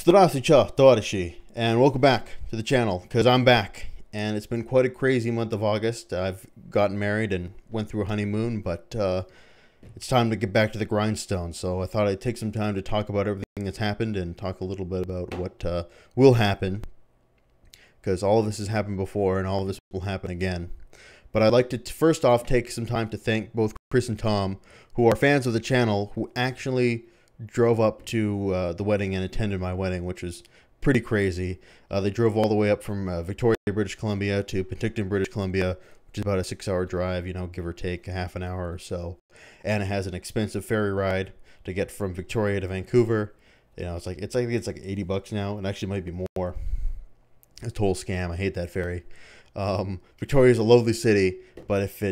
Здравствуйте, товарищи, and welcome back to the channel, because I'm back, and it's been quite a crazy month of August. I've gotten married and went through a honeymoon, but it's time to get back to the grindstone, so I thought I'd take some time to talk about everything that's happened and talk a little bit about what will happen, because all of this has happened before, and all of this will happen again. But I'd like to first off take some time to thank both Chris and Tom, who are fans of the channel, who actually drove up to the wedding and attended my wedding, which was pretty crazy. They drove all the way up from Victoria, British Columbia to Penticton, British Columbia, which is about a 6-hour drive, you know, give or take a half an hour or so. And it has an expensive ferry ride to get from Victoria to Vancouver. You know, it's like $80 now. It actually might be more. It's a total scam. I hate that ferry. Victoria is a lovely city, but if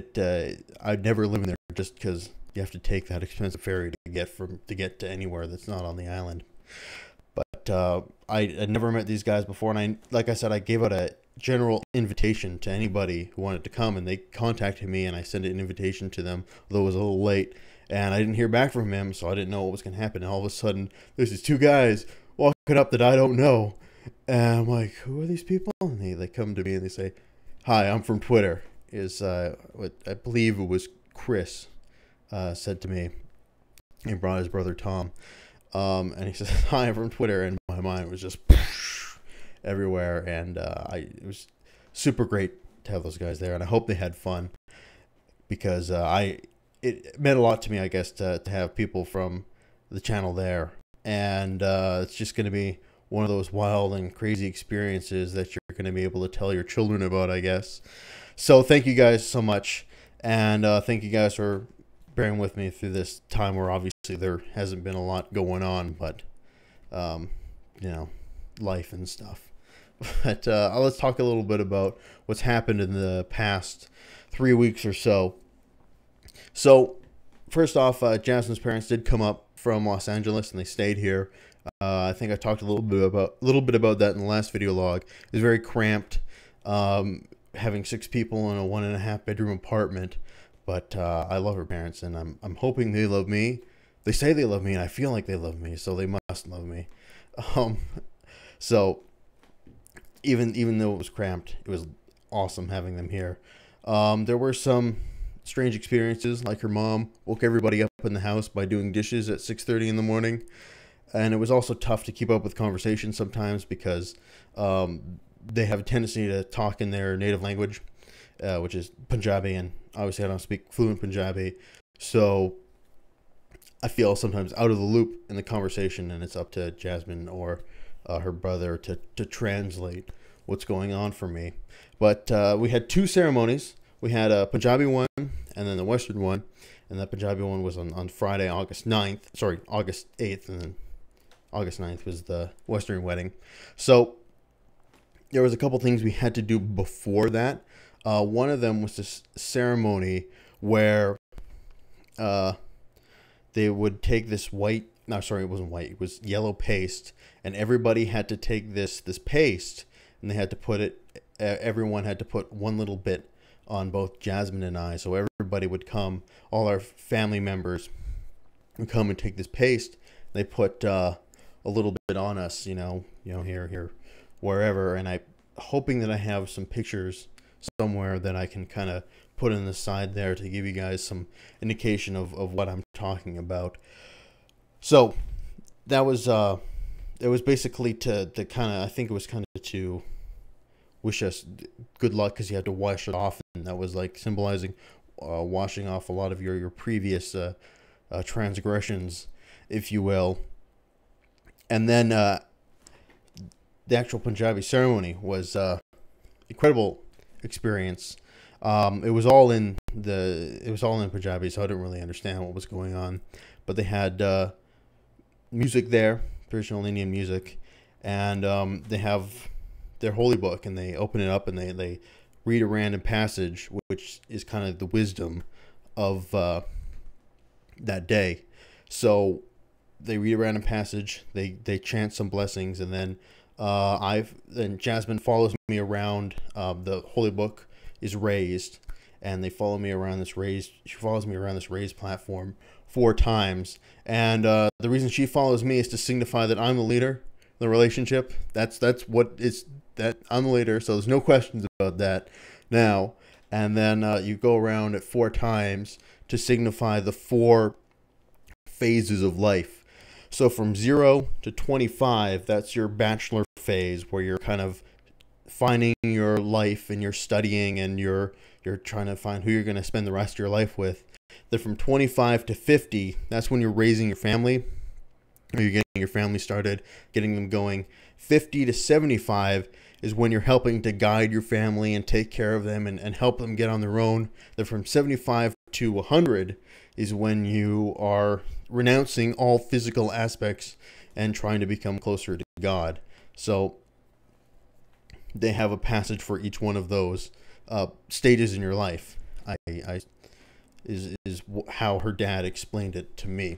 I'd never live in there just because you have to take that expensive ferry to get to anywhere that's not on the island. But I never met these guys before, and like I said, I gave out a general invitation to anybody who wanted to come, and they contacted me, and I sent an invitation to them, although it was a little late, and I didn't hear back from him, so I didn't know what was going to happen. And all of a sudden, there's these two guys walking up that I don't know, and I'm like, who are these people? And they come to me and they say, "Hi, I'm from Twitter." What I believe it was Chris said to me. He brought his brother Tom, and he says, "Hi, I'm from Twitter," and my mind was just everywhere, and it was super great to have those guys there, and I hope they had fun, because it meant a lot to me, I guess, to have people from the channel there, and it's just going to be one of those wild and crazy experiences that you're going to be able to tell your children about, I guess. So thank you guys so much, and thank you guys for bearing with me through this time where obviously there hasn't been a lot going on, but you know, life and stuff. But let's talk a little bit about what's happened in the past 3 weeks or so. So first off, Jasmine's parents did come up from Los Angeles, and they stayed here. I think I talked a little bit about that in the last video log. It was very cramped, having 6 people in a 1.5 bedroom apartment. But I love her parents, and I'm hoping they love me. They say they love me, and I feel like they love me, so they must love me. So even though it was cramped, it was awesome having them here. There were some strange experiences, like her mom woke everybody up in the house by doing dishes at 6:30 in the morning. And it was also tough to keep up with conversation sometimes, because they have a tendency to talk in their native language, which is Punjabi, and obviously I don't speak fluent Punjabi, so I feel sometimes out of the loop in the conversation, and it's up to Jasmine or her brother to translate what's going on for me. But we had 2 ceremonies. We had a Punjabi one and then the Western one, and that Punjabi one was on Friday, August 8th, and then August 9th was the Western wedding. So there was a couple things we had to do before that. One of them was this ceremony where they would take this white, no, sorry, it wasn't white, it was yellow paste, and everybody had to take this paste, and they had to put it, everyone had to put one little bit on both Jasmine and I. So everybody would come, all our family members would come and take this paste. They put a little bit on us, you know, here, wherever, and I'm hoping that I have some pictures somewhere that I can kind of put in the side there to give you guys some indication of what I'm talking about. So that was it was basically to kind of, I think it was kind of to wish us good luck, because you had to wash it off, and that was like symbolizing washing off a lot of your previous transgressions, if you will. And then the actual Punjabi ceremony was incredible experience. It was all in Punjabi, so I didn't really understand what was going on. But they had music there, traditional Indian music, and they have their holy book, and they open it up and they read a random passage, which is kind of the wisdom of that day. So they read a random passage, they chant some blessings, and then Jasmine follows me around. The holy book is raised, and they follow me around this raised. She follows me around this raised platform 4 times, and the reason she follows me is to signify that I'm the leader, the relationship. That's what is that I'm later, so there's no questions about that now. And then you go around it 4 times to signify the 4 phases of life. So from 0 to 25, that's your bachelor phase, where you're kind of finding your life and you're studying and you're trying to find who you're going to spend the rest of your life with. Then from 25 to 50, that's when you're raising your family, or you're getting your family started, getting them going. 50 to 75 is when you're helping to guide your family and take care of them and help them get on their own. Then from 75 to 100 is when you are renouncing all physical aspects and trying to become closer to God. So they have a passage for each one of those stages in your life. Is how her dad explained it to me.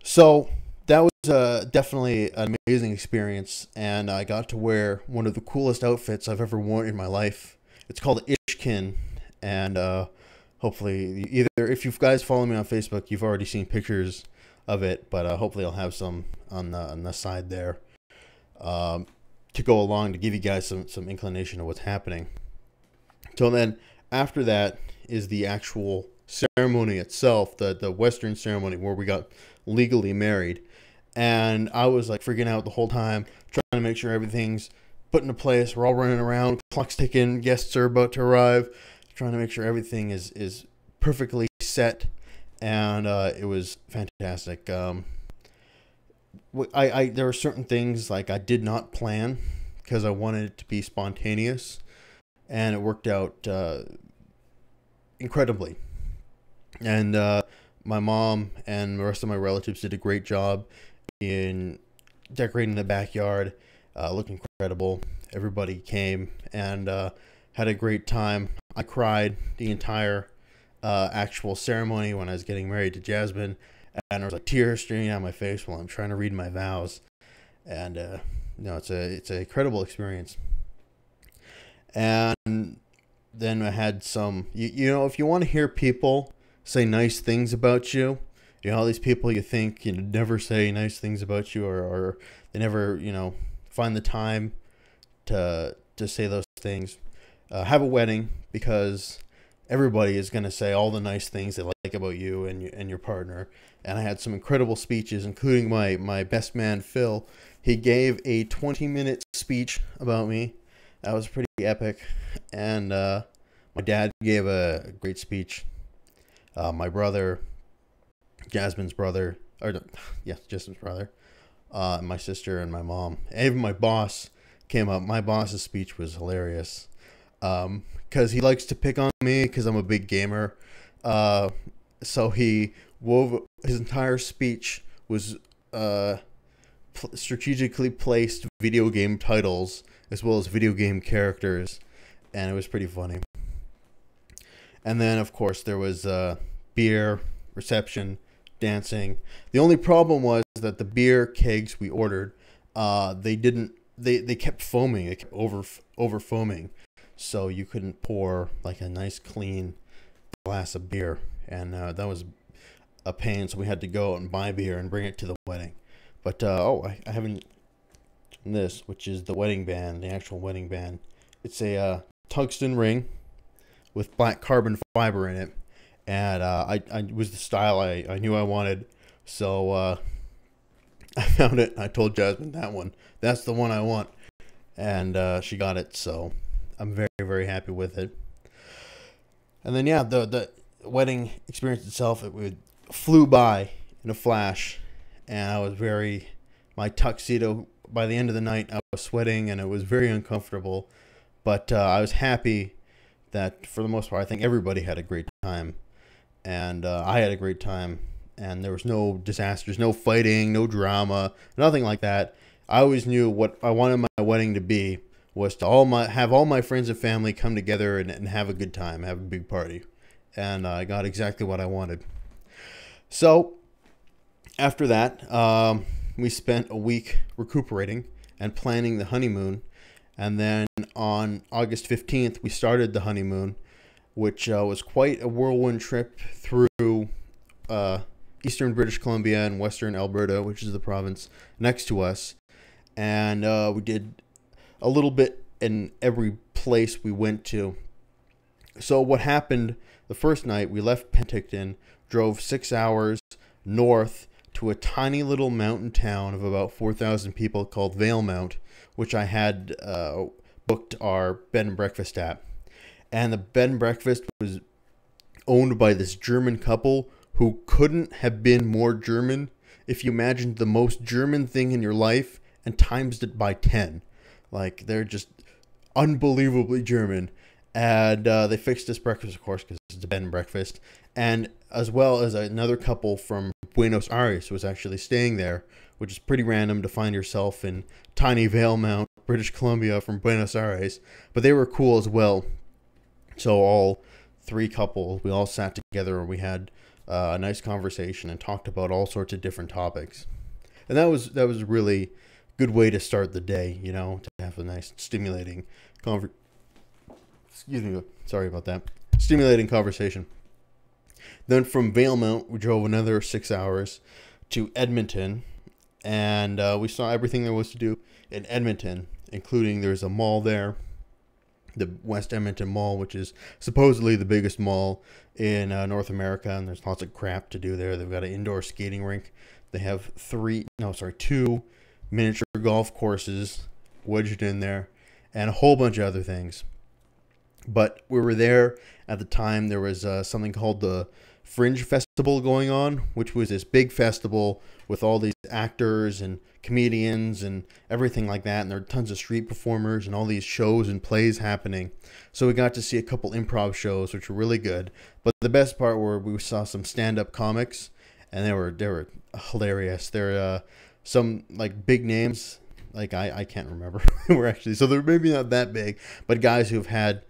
So that was definitely an amazing experience, and I got to wear one of the coolest outfits I've ever worn in my life. It's called Ishkin, and hopefully, either if you guys follow me on Facebook, you've already seen pictures of it, but hopefully I'll have some on the side there to go along to give you guys some inclination of what's happening. So then, after that is the actual ceremony itself, the Western ceremony where we got legally married. And I was like freaking out the whole time, trying to make sure everything's put into place. We're all running around, clock's ticking, guests are about to arrive, trying to make sure everything is perfectly set. And it was fantastic. There were certain things like I did not plan because I wanted it to be spontaneous, and it worked out incredibly. And my mom and the rest of my relatives did a great job in decorating the backyard, looking incredible. Everybody came and had a great time. I cried the entire actual ceremony when I was getting married to Jasmine, and there was a tear streaming down my face while I'm trying to read my vows. And it's an incredible experience. And then I had some, you know, if you want to hear people say nice things about you, you know, all these people you think never say nice things about you, or they never, find the time to say those things. Have a wedding, because everybody is going to say all the nice things they like about you and your partner. And I had some incredible speeches, including my best man, Phil. He gave a 20-minute speech about me. That was pretty epic. And my dad gave a great speech. My brother, Jasmine's brother, Jasmine's brother, my sister and my mom, and even my boss came up. My boss's speech was hilarious, because he likes to pick on me because I'm a big gamer. So he wove his entire speech was strategically placed video game titles as well as video game characters, and it was pretty funny. And then, of course, there was beer, reception, dancing. The only problem was that the beer kegs we ordered, they kept foaming. They kept over foaming, so you couldn't pour like a nice clean glass of beer, and that was a pain. So we had to go out and buy beer and bring it to the wedding. But I haven't done this, which is the wedding band, the actual wedding band. It's a tungsten ring with black carbon fiber in it, and I was the style I knew I wanted. So I found it and I told Jasmine, that's the one I want, and she got it. So I'm very, very happy with it. And then the wedding experience itself, it flew by in a flash, and I was my tuxedo, by the end of the night I was sweating and it was very uncomfortable, but I was happy that for the most part I think everybody had a great time, and I had a great time, and there was no disasters, no fighting, no drama, nothing like that. I always knew what I wanted my wedding to be was to have all my friends and family come together and have a good time, have a big party, and I got exactly what I wanted. So after that, we spent a week recuperating and planning the honeymoon. And then on August 15th, we started the honeymoon, which was quite a whirlwind trip through eastern British Columbia and western Alberta, which is the province next to us. and we did a little bit in every place we went to. So what happened the first night, we left Penticton, drove 6 hours north to a tiny little mountain town of about 4,000 people called Valemount, which I had booked our bed and breakfast at. And the bed and breakfast was owned by this German couple who couldn't have been more German. If you imagined the most German thing in your life and times it by 10. Like, they're just unbelievably German. And they fixed this breakfast, of course, because it's a bed and breakfast. And as well as another couple from Buenos Aires was actually staying there, which is pretty random to find yourself in tiny Valemount, British Columbia from Buenos Aires. But they were cool as well. So all three couples, we all sat together and we had a nice conversation and talked about all sorts of different topics. And that was a really good way to start the day, you know, to have a nice stimulating stimulating conversation. Then from Valemount, we drove another 6 hours to Edmonton, and we saw everything there was to do in Edmonton, including there's a mall there, the West Edmonton Mall, which is supposedly the biggest mall in North America, and there's lots of crap to do there. They've got an indoor skating rink. They have two miniature golf courses wedged in there, and a whole bunch of other things. But we were there at the time. There was something called the Fringe Festival going on, which was this big festival with all these actors and comedians and everything like that. And there were tons of street performers and all these shows and plays happening. So we got to see a couple improv shows, which were really good. But the best part were we saw some stand-up comics, and they were hilarious. They're some like big names, like I can't remember. We're actually, so they're maybe not that big, but guys who've had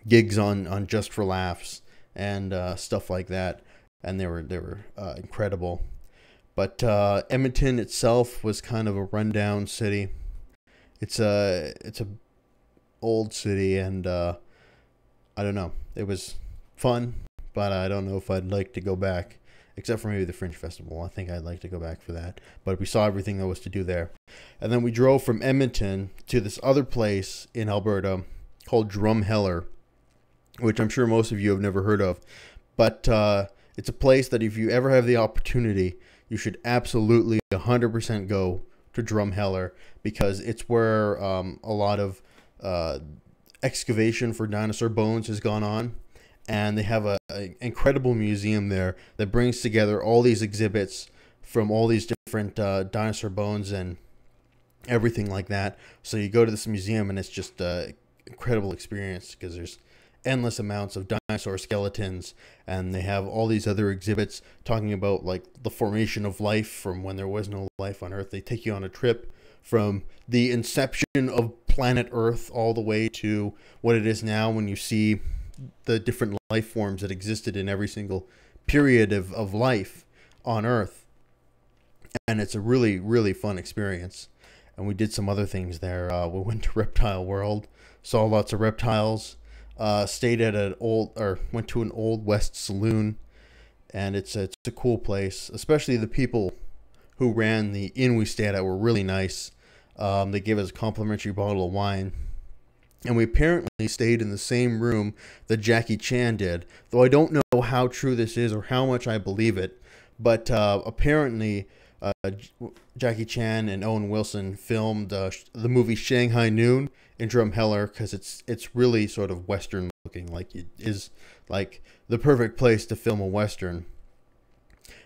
gigs on Just for Laughs and stuff like that, and they were incredible. But Edmonton itself was kind of a rundown city. It's a old city, and I don't know. It was fun, but I don't know if I'd like to go back, except for maybe the Fringe Festival. I think I'd like to go back for that. But we saw everything there was to do there. And then we drove from Edmonton to this other place in Alberta called Drumheller, which I'm sure most of you have never heard of. But it's a place that if you ever have the opportunity, you should absolutely 100% go to Drumheller, because it's where a lot of excavation for dinosaur bones has gone on. And they have an incredible museum there that brings together all these exhibits from all these different dinosaur bones and everything like that. So you go to this museum, and it's just an incredible experience, because there's endless amounts of dinosaur skeletons, and they have all these other exhibits talking about like the formation of life from when there was no life on Earth. They take you on a trip from the inception of planet Earth all the way to what it is now, when you see the different life forms that existed in every single period of life on Earth. And it's a really, really fun experience. And we did some other things there. We went to Reptile World, saw lots of reptiles, stayed at went to an Old West saloon, and it's a cool place. Especially the people who ran the inn we stayed at were really nice. They gave us a complimentary bottle of wine. And we apparently stayed in the same room that Jackie Chan did, though I don't know how true this is or how much I believe it. But apparently Jackie Chan and Owen Wilson filmed the movie Shanghai Noon in Drumheller, because it's really sort of Western looking, like it is like the perfect place to film a Western.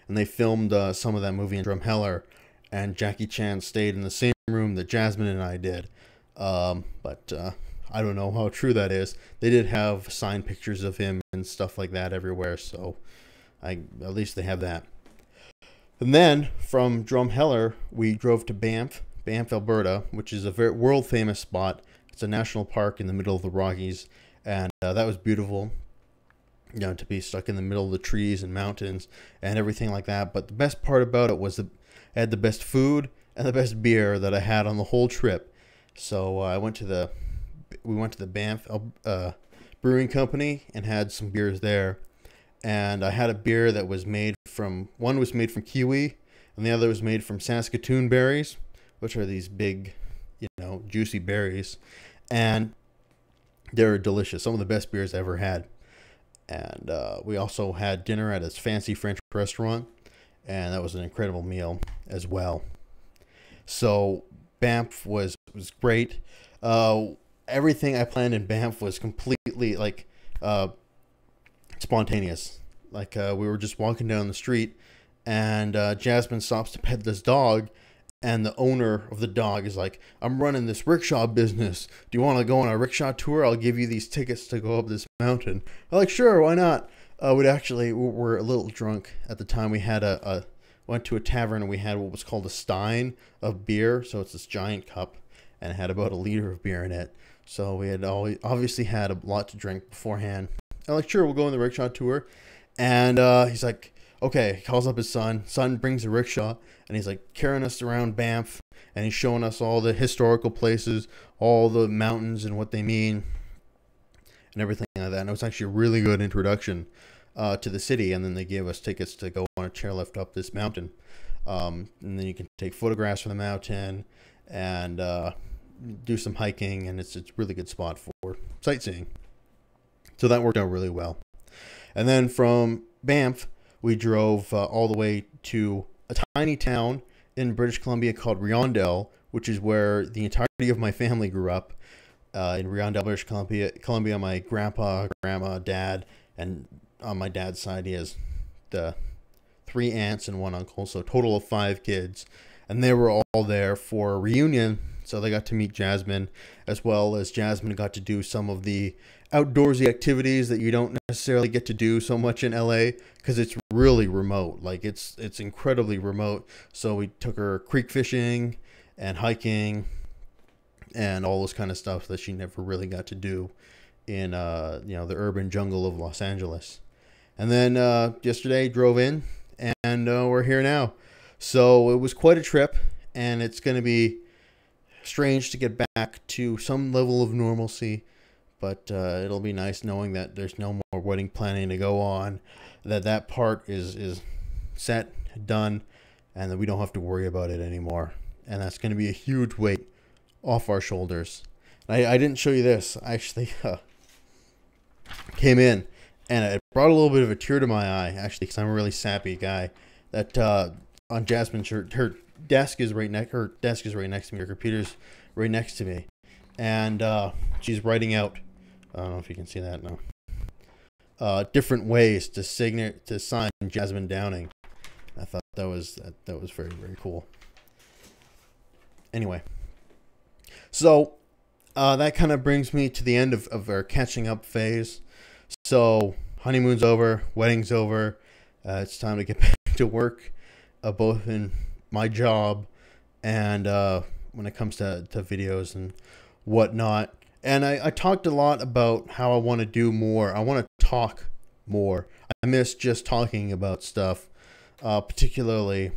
And they filmed some of that movie in Drumheller, and Jackie Chan stayed in the same room that Jasmine and I did. But I don't know how true that is. They did have signed pictures of him and stuff like that everywhere, so at least they have that. And then from Drumheller, we drove to Banff, Alberta, which is a very world famous spot. It's a national park in the middle of the Rockies, and that was beautiful. You know, to be stuck in the middle of the trees and mountains and everything like that. But the best part about it was I had the best food and the best beer that I had on the whole trip. So we went to the Banff Brewing Company and had some beers there. And I had a beer that was made from, one was made from kiwi and the other was made from Saskatoon berries, which are these big, juicy berries, and they're delicious. Some of the best beers I ever had. And we also had dinner at this fancy French restaurant, and that was an incredible meal as well. So Banff was great. Everything I planned in Banff was completely spontaneous. We were just walking down the street, and Jasmine stops to pet this dog, and the owner of the dog is like, "I'm running this rickshaw business. Do you want to go on a rickshaw tour? I'll give you these tickets to go up this mountain." I'm like, "Sure, why not?" We were a little drunk at the time. We had went to a tavern, and we had what was called a stein of beer. So it's this giant cup, and it had about a liter of beer in it. So we had obviously had a lot to drink beforehand. I'm like, "Sure, we'll go on the rickshaw tour." And he's like, "Okay," he calls up his son. Son brings a rickshaw, and he's like carrying us around Banff, and he's showing us all the historical places, all the mountains and what they mean, and everything like that. And it was actually a really good introduction to the city. And then they gave us tickets to go on a chairlift up this mountain, and then you can take photographs from the mountain and do some hiking, and it's a really good spot for sightseeing. So that worked out really well. And then from Banff, we drove all the way to a tiny town in British Columbia called Riondell, which is where the entirety of my family grew up. In Riondell, British Columbia, my grandpa, grandma, dad, and on my dad's side, he has the 3 aunts and 1 uncle, so a total of 5 kids. And they were all there for a reunion, so they got to meet Jasmine, as well as Jasmine got to do some of the outdoorsy activities that you don't necessarily get to do so much in LA, because it's really remote. It's incredibly remote. So we took her creek fishing and hiking and all this kind of stuff that she never really got to do in the urban jungle of Los Angeles. And then yesterday drove in, and we're here now. So it was quite a trip, and it's going to be strange to get back to some level of normalcy. But it'll be nice knowing that there's no more wedding planning to go on, that part is set, done, and that we don't have to worry about it anymore. And that's going to be a huge weight off our shoulders. I didn't show you this. I actually came in, and it brought a little bit of a tear to my eye, actually, because I'm a really sappy guy. That on Jasmine's shirt, her desk is right next to me. Her computer's right next to me, and she's writing out. I don't know if you can see that now. Different ways to sign Jasmine Downing. I thought that was very, very cool. Anyway, so that kind of brings me to the end of our catching up phase. So honeymoon's over, wedding's over. It's time to get back to work, both in my job and when it comes to videos and whatnot. And I talked a lot about how I want to do more. I want to talk more. I miss just talking about stuff, particularly,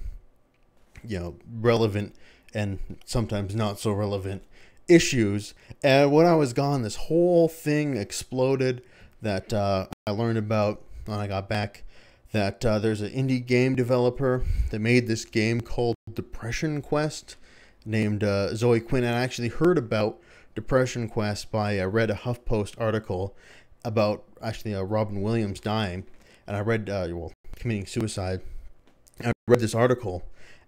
relevant and sometimes not so relevant issues. And when I was gone, this whole thing exploded that I learned about when I got back. That there's an indie game developer that made this game called Depression Quest, named Zoe Quinn. And I actually heard about Depression Quest by read a HuffPost article about actually Robin Williams dying, and I read committing suicide. I read this article,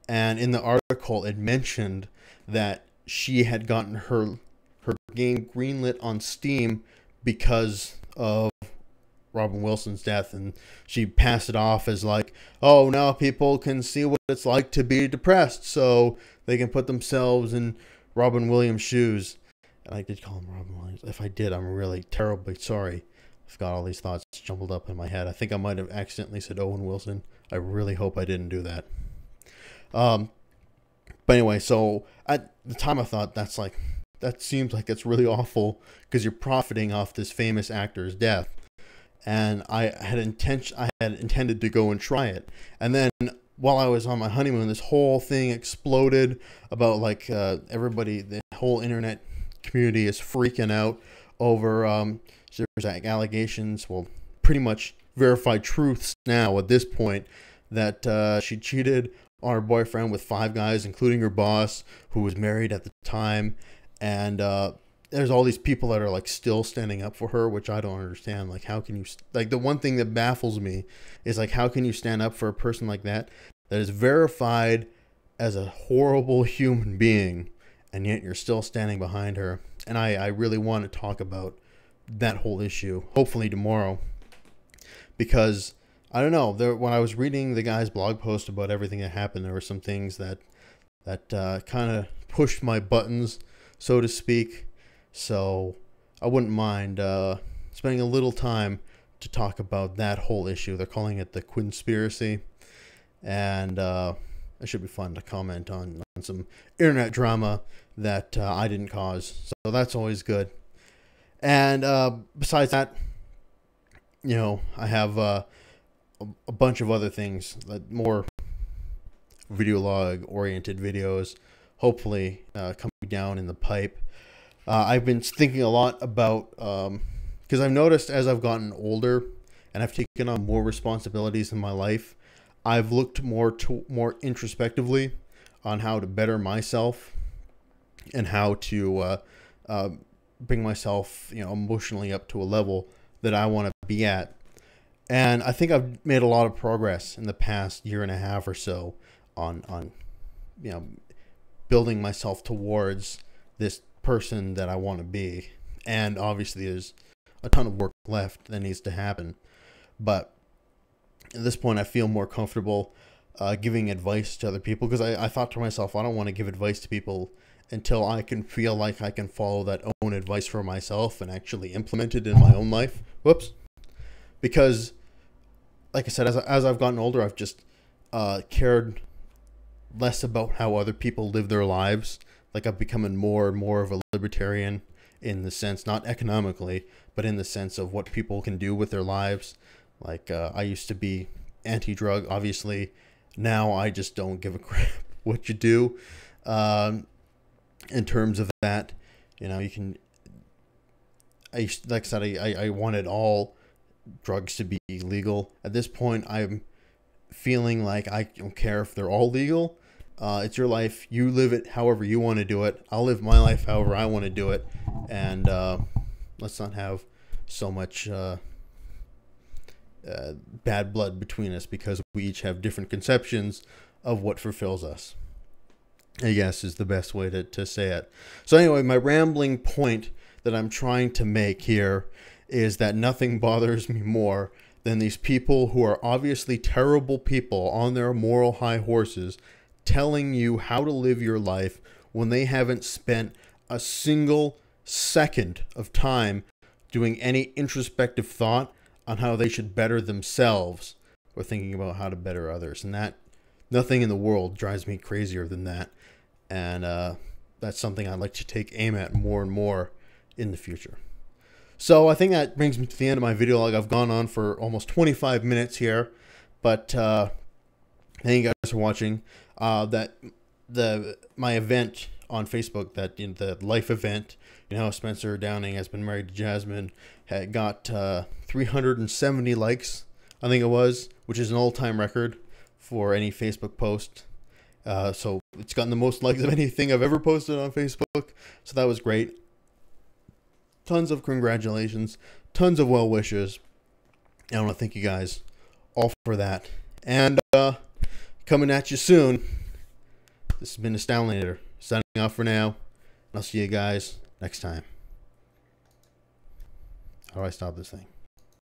and in the article it mentioned that she had gotten her game greenlit on Steam because of Robin Wilson's death, and she passed it off as like, "Oh, now people can see what it's like to be depressed, so they can put themselves in Robin Williams' shoes." And I did call him Robin Williams. If I did, I'm really terribly sorry. I've got all these thoughts jumbled up in my head. I think I might have accidentally said Owen Wilson. I really hope I didn't do that. But anyway, so at the time I thought that seems like it's really awful because you're profiting off this famous actor's death. And I had intended to go and try it. And then while I was on my honeymoon, this whole thing exploded about everybody, the whole internet community is freaking out over there's allegations, pretty much verified truths now at this point, that she cheated on her boyfriend with 5 guys, including her boss, who was married at the time. And there's all these people that are like still standing up for her, which I don't understand. Like, how can you, like, the one thing that baffles me is like, how can you stand up for a person like that is verified as a horrible human being, and yet you're still standing behind her? And I really want to talk about that whole issue, hopefully tomorrow, because I don't know, when I was reading the guy's blog post about everything that happened, there were some things that kind of pushed my buttons, so to speak. So I wouldn't mind spending a little time to talk about that whole issue. They're calling it the conspiracy, and it should be fun to comment on some internet drama that I didn't cause. So that's always good. And besides that, you know, I have a bunch of other things, more video log oriented videos, hopefully coming down in the pipe. I've been thinking a lot about, because I've noticed as I've gotten older and I've taken on more responsibilities in my life, I've looked more introspectively on how to better myself and how to bring myself, you know, emotionally up to a level that I want to be at. And I think I've made a lot of progress in the past year and a half or so on you know, building myself towards this person that I want to be. And obviously there's a ton of work left that needs to happen, but at this point I feel more comfortable giving advice to other people, because I thought to myself, I don't want to give advice to people until I can feel like I can follow that own advice for myself and actually implement it in my own life. Whoops. Because like I said, as I've gotten older, I've just cared less about how other people live their lives. Like, I've become more and more of a libertarian, in the sense, not economically, but in the sense of what people can do with their lives. Like, I used to be anti-drug, obviously. Now I just don't give a crap what you do. In terms of that, you know, you can, like I said, I wanted all drugs to be legal. At this point, I'm feeling like I don't care if they're all legal. It's your life. You live it however you want to do it. I'll live my life however I want to do it. And let's not have so much bad blood between us, because we each have different conceptions of what fulfills us, I guess, is the best way to say it. So anyway, my rambling point that I'm trying to make here is that nothing bothers me more than these people who are obviously terrible people on their moral high horses telling you how to live your life when they haven't spent a single second of time doing any introspective thought on how they should better themselves or thinking about how to better others. And that, nothing in the world drives me crazier than that. And that's something I'd like to take aim at more and more in the future. So I think that brings me to the end of my video log. I've gone on for almost 25 minutes here, but thank you guys for watching. My event on Facebook, that the life event, you know, Spencer Downing has been married to Jasmine, had got 370 likes, I think it was, which is an all-time record for any Facebook post. So it's gotten the most likes of anything I've ever posted on Facebook. So that was great. Tons of congratulations, tons of well wishes. I want to thank you guys all for that. And coming at you soon. This has been the Stalin, signing off for now. And I'll see you guys next time. How do I stop this thing?